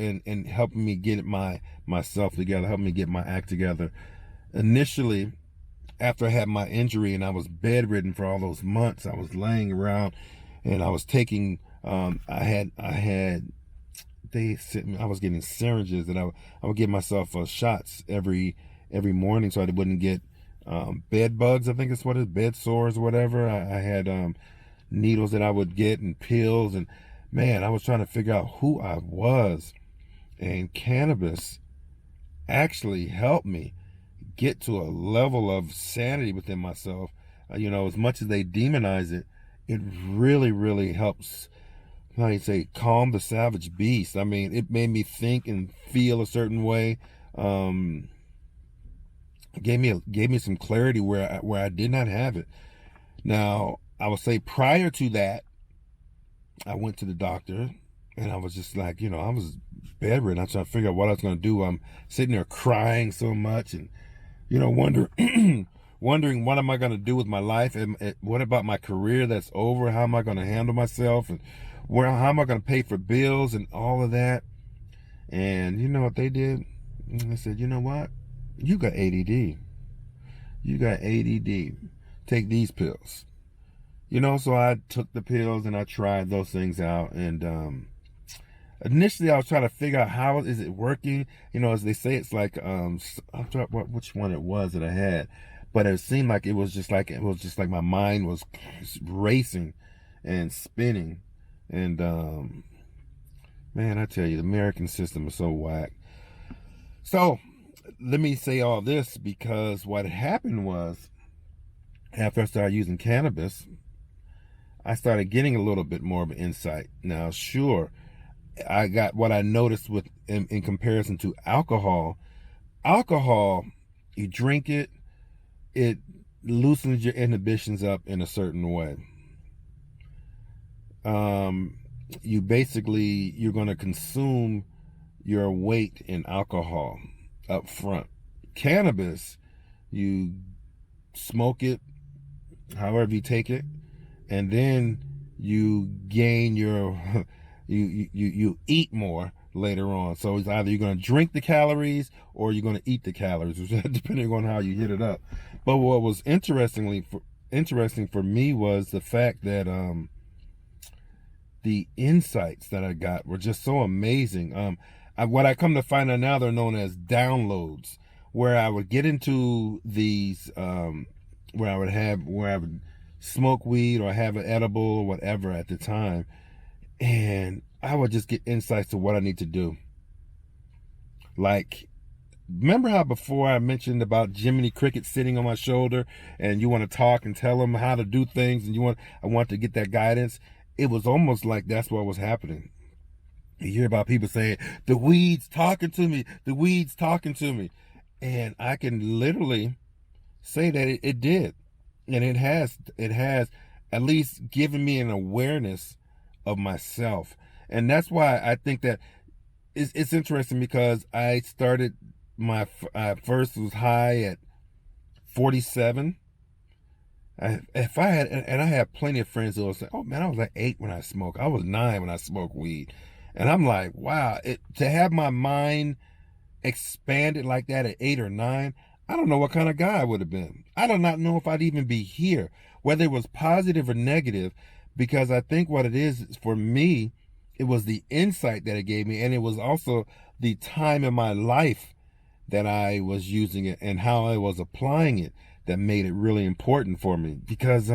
and helping me get myself together, helping me get my act together. Initially, after I had my injury and I was bedridden for all those months, I was laying around and I was taking, they sent me, I was getting syringes and I would give myself shots every morning so I wouldn't get bed bugs, I think it's what it is, bed sores or whatever. I had needles that I would get and pills, and man, I was trying to figure out who I was, and cannabis actually helped me get to a level of sanity within myself. As much as they demonize it, it really, really helps, how do you say, calm the savage beast. I mean, it made me think and feel a certain way. Gave me some clarity where I did not have it. Now, I would say prior to that, I went to the doctor and I was just like, I was bedridden. I was trying to figure out what I was going to do. I'm sitting there crying so much and, wondering what am I going to do with my life? And what about my career that's over? How am I going to handle myself? And how am I going to pay for bills and all of that? And you know what they did? They said, you know what? You got ADD. You got ADD. Take these pills. So I took the pills and I tried those things out. And initially I was trying to figure out how is it working. As they say, it's like, I'm trying which one it was that I had. But it seemed like it was just like my mind was racing and spinning. And man, I tell you, the American system is so whack. So let me say all this because what happened was, after I started using cannabis, I started getting a little bit more of an insight. Now, sure, I got what I noticed in comparison to alcohol. Alcohol, you drink it, it loosens your inhibitions up in a certain way. You're going to consume your weight in alcohol up front. Cannabis, you smoke it, however you take it, and then you gain your you eat more later on. So it's either you're going to drink the calories or you're going to eat the calories, depending on how you hit it up. But what was interesting for me was the fact that the insights that I got were just so amazing. What I come to find out now, they're known as downloads, where I would get into these, where I would smoke weed or have an edible or whatever at the time, and I would just get insights to what I need to do. Like, remember how before I mentioned about Jiminy Cricket sitting on my shoulder, and you want to talk and tell him how to do things, and I want to get that guidance. It was almost like that's what was happening. You hear about people saying, the weed's talking to me, the weed's talking to me. And I can literally say that it did. And it has at least given me an awareness of myself. And that's why I think that it's interesting, because I started I first was high at 47. I have plenty of friends who will say, oh man, I was like 8 when I smoked. I was 9 when I smoked weed. And I'm like, wow, to have my mind expanded like that at 8 or 9, I don't know what kind of guy I would have been. I do not know if I'd even be here, whether it was positive or negative, because I think what it is for me, it was the insight that it gave me, and it was also the time in my life that I was using it and how I was applying it that made it really important for me. Because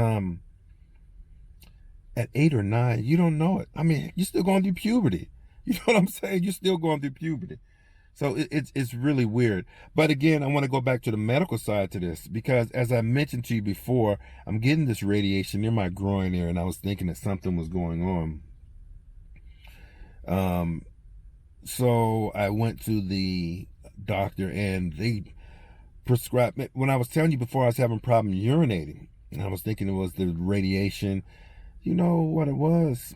at 8 or 9, you don't know it. I mean, you're still going through puberty. You know what I'm saying? You're still going through puberty. So it's really weird. But again, I want to go back to the medical side to this, because as I mentioned to you before, I'm getting this radiation near my groin area, and I was thinking that something was going on. So I went to the doctor, and they prescribed, when I was telling you before I was having problems urinating, and I was thinking it was the radiation. You know what it was?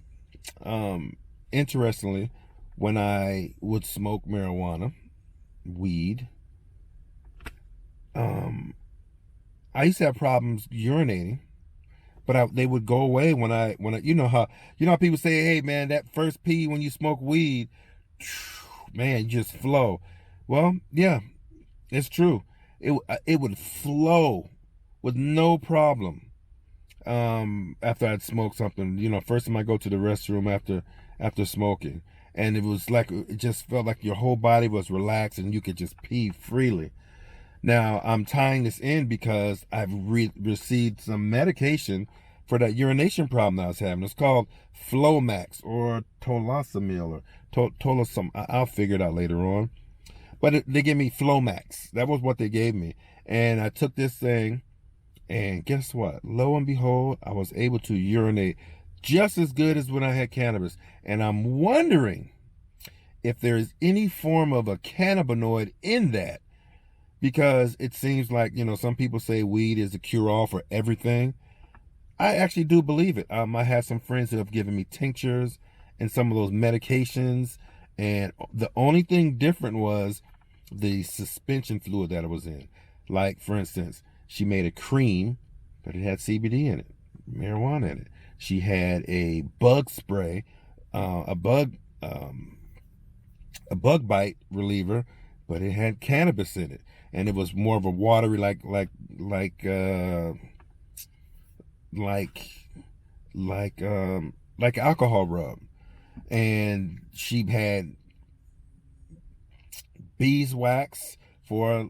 Interestingly, when I would smoke marijuana, weed, I used to have problems urinating, but they would go away when I, you know how people say, hey man, that first pee when you smoke weed, man, you just flow. Well, yeah, it's true. It would flow with no problem. After I'd smoked something, first time I go to the restroom after smoking, and it was like it just felt like your whole body was relaxed and you could just pee freely. Now I'm tying this in because I've received some medication for that urination problem that I was having. It's called Flomax or Tolosamil or Tolosum. I'll figure it out later on. But they gave me Flomax. That was what they gave me, and I took this thing. And guess what? Lo and behold, I was able to urinate just as good as when I had cannabis. And I'm wondering if there is any form of a cannabinoid in that, because it seems like, some people say weed is a cure-all for everything. I actually do believe it. I have some friends who have given me tinctures and some of those medications. And the only thing different was the suspension fluid that it was in. Like, for instance, she made a cream, but it had CBD in it, marijuana in it. She had a bug spray, a bug bite reliever, but it had cannabis in it, and it was more of a watery, like alcohol rub. And she had beeswax for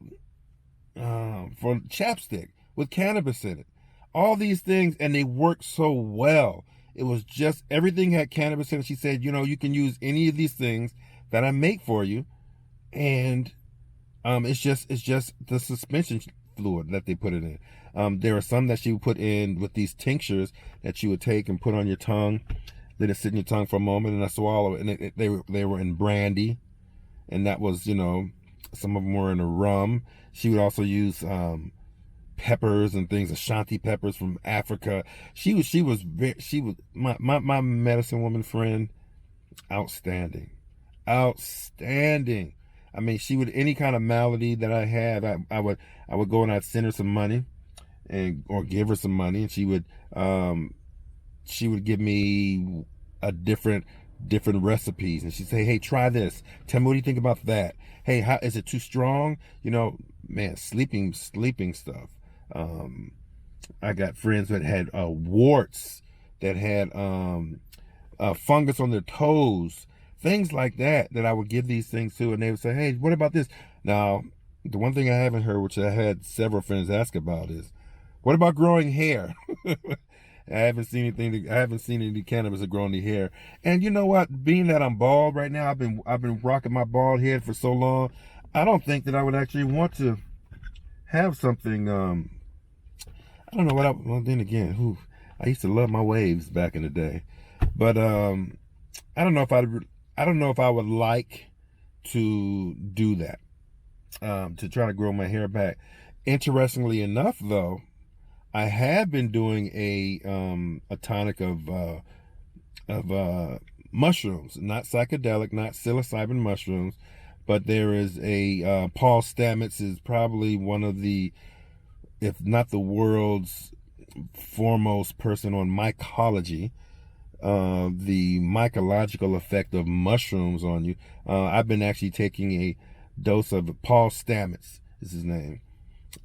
chapstick with cannabis in it. All these things, and they worked so well. It was just, everything had cannabis in it. She said, you can use any of these things that I make for you, and it's just the suspension fluid that they put it in. There are some that she would put in with these tinctures that you would take and put on your tongue, let it sit in your tongue for a moment, and I swallow it. And they were in brandy, and that was, some of them were in a rum. She would also use peppers and things, Ashanti peppers from Africa. She was my medicine woman friend, outstanding. I mean, she would, any kind of malady that I had, I would go and I'd send her some money, or give her some money, and she would give me a different recipes, and she'd say, hey, try this, tell me what do you think about that, hey, how is it too strong, man, sleeping stuff. I got friends that had warts, that had fungus on their toes, things like that I would give these things to, and they would say, hey, what about this? Now, the one thing I haven't heard, which I had several friends ask about, is what about growing hair? I haven't seen any cannabis of growing the hair. And you know what? Being that I'm bald right now, I've been rocking my bald head for so long. I don't think that I would actually want to have something. I don't know what. Well, then again, I used to love my waves back in the day, but I don't know if I would like to do that. To try to grow my hair back. Interestingly enough, though, I have been doing a tonic of mushrooms, not psychedelic, not psilocybin mushrooms, but there is a Paul Stamets is probably one of the, if not the world's foremost person on mycology, the mycological effect of mushrooms on you. I've been actually taking a dose of Paul Stamets is his name.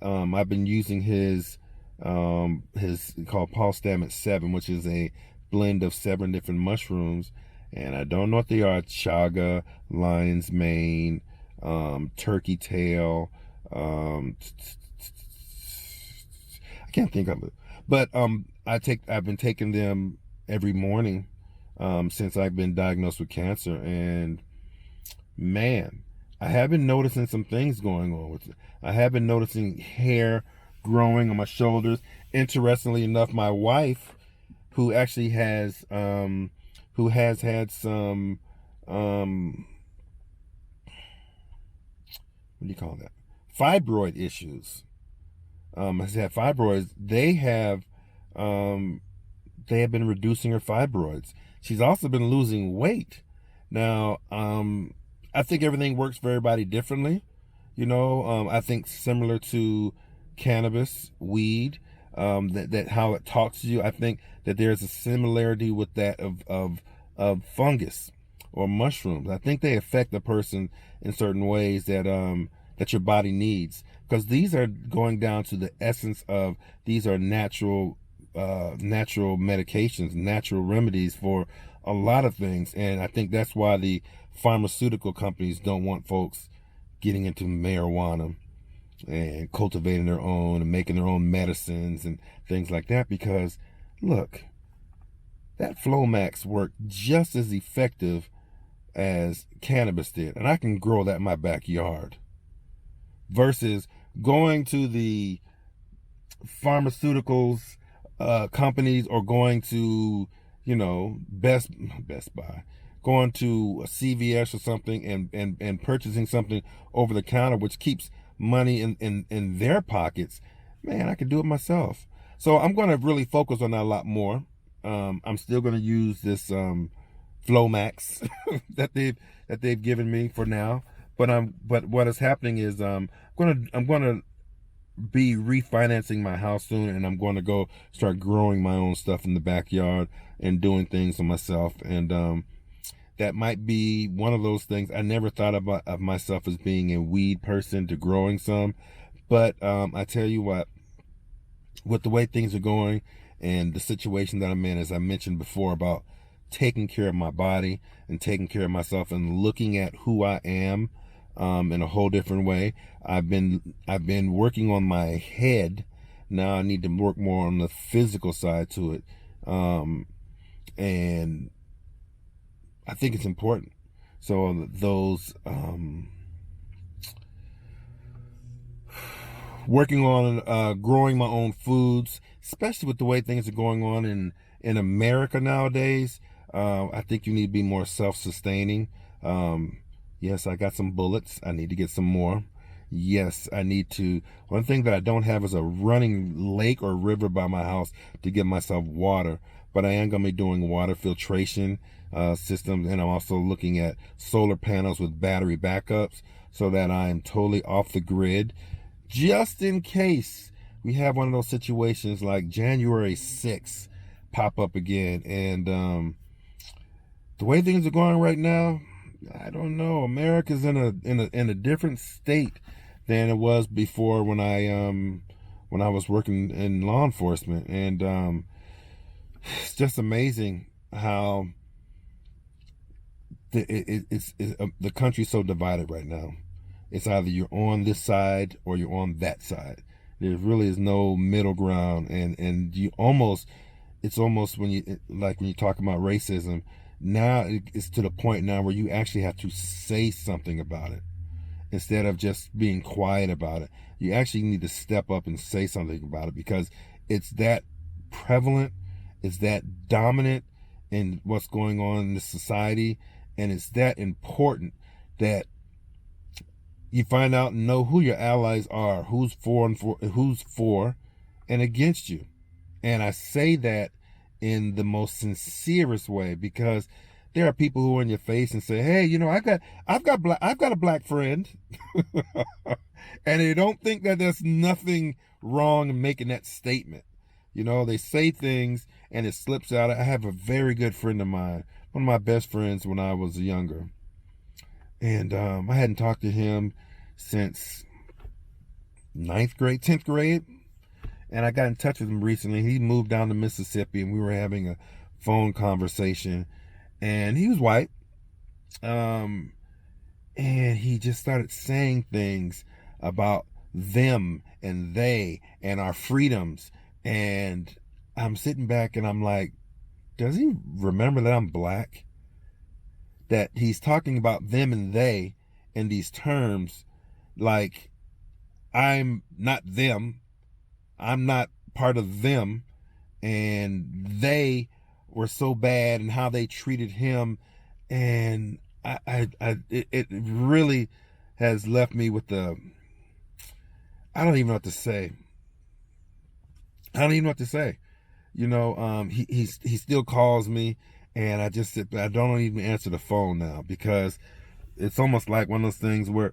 I've been using his called Paul Stamets 7, which is a blend of 7 different mushrooms, and I don't know what they are: chaga, lion's mane, turkey tail, I can't think of it, but I've been taking them every morning since I've been diagnosed with cancer, and man, I have been noticing some things going on with it. I have been noticing hair growing on my shoulders. Interestingly enough, my wife, who actually has had some what do you call that? Fibroid issues. Has had fibroids. They have been reducing her fibroids. She's also been losing weight. Now, I think everything works for everybody differently. I think similar to cannabis, weed, that how it talks to you. I think that there's a similarity with that of fungus. or mushrooms. I think they affect the person in certain ways that that your body needs, because these are going down to the essence of, these are natural natural medications, natural remedies for a lot of things. And I think that's why the pharmaceutical companies don't want folks getting into marijuana and cultivating their own and making their own medicines and things like that, because look, that Flomax worked just as effective as cannabis did, and I can grow that in my backyard, versus going to the pharmaceuticals companies, or going to, you know, Best Buy, going to a CVS or something, and purchasing something over the counter, which keeps money in their pockets. Man, I could do it myself. So I'm going to really focus on that a lot more. I'm still going to use this Flomax that they've given me for now. But what is happening is I'm gonna be refinancing my house soon, and I'm going to go start growing my own stuff in the backyard and doing things for myself. And that might be one of those things. I never thought of myself as being a weed person to growing some, but I tell you what, with the way things are going and the situation that I'm in, as I mentioned before, about taking care of my body and taking care of myself and looking at who I am in a whole different way. I've been working on my head. Now I need to work more on the physical side to it, and I think it's important. So those working on growing my own foods, especially with the way things are going on in America nowadays. I think you need to be more self-sustaining. Yes, I got some bullets. I need to get some more. Yes, I need to. One thing that I don't have is a running lake or river by my house to give myself water. But I am going to be doing water filtration systems, and I'm also looking at solar panels with battery backups so that I am totally off the grid, just in case we have one of those situations like January 6th pop up again. And the way things are going right now, I don't know. America's in a different state than it was before when I was working in law enforcement. And it's just amazing how the country's so divided right now. It's either you're on this side or you're on that side. There really is no middle ground, and it's almost when you talk about racism. Now it's to the point now where you actually have to say something about it instead of just being quiet about it. You actually need to step up and say something about it, because it's that prevalent, it's that dominant in what's going on in this society, and it's that important that you find out and know who your allies are, who's for and against you. And I say that in the most sincerest way, because there are people who are in your face and say, "Hey, you know, I've got a black friend," and they don't think that there's nothing wrong in making that statement. You know, they say things and it slips out. I have a very good friend of mine, one of my best friends when I was younger, and I hadn't talked to him since 9th grade, 10th grade. And I got in touch with him recently. He moved down to Mississippi, and we were having a phone conversation. And he was white. And he just started saying things about them and they and our freedoms. And I'm sitting back and I'm like, does he remember that I'm black? That he's talking about them and they in these terms like I'm not them. I'm not part of them, and they were so bad and how they treated him. And it really has left me with I don't even know what to say. I don't even know what to say. You know, he still calls me, and I don't even answer the phone now, because it's almost like one of those things where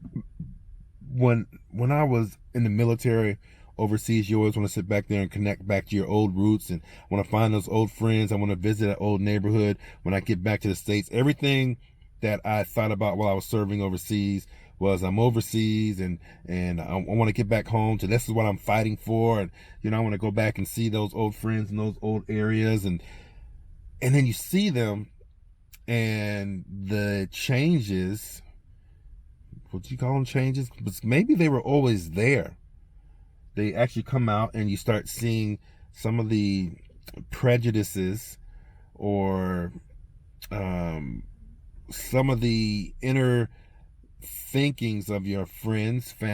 when I was in the military overseas, you always want to sit back there and connect back to your old roots, and want to find those old friends. I want to visit that old neighborhood when I get back to the States. Everything that I thought about while I was serving overseas was I'm overseas and I want to get back home to this is what I'm fighting for, and I want to go back and see those old friends in those old areas, and then you see them and the changes, what you call them, changes, but maybe they were always there. They actually come out and you start seeing some of the prejudices or some of the inner thinkings of your friends, family,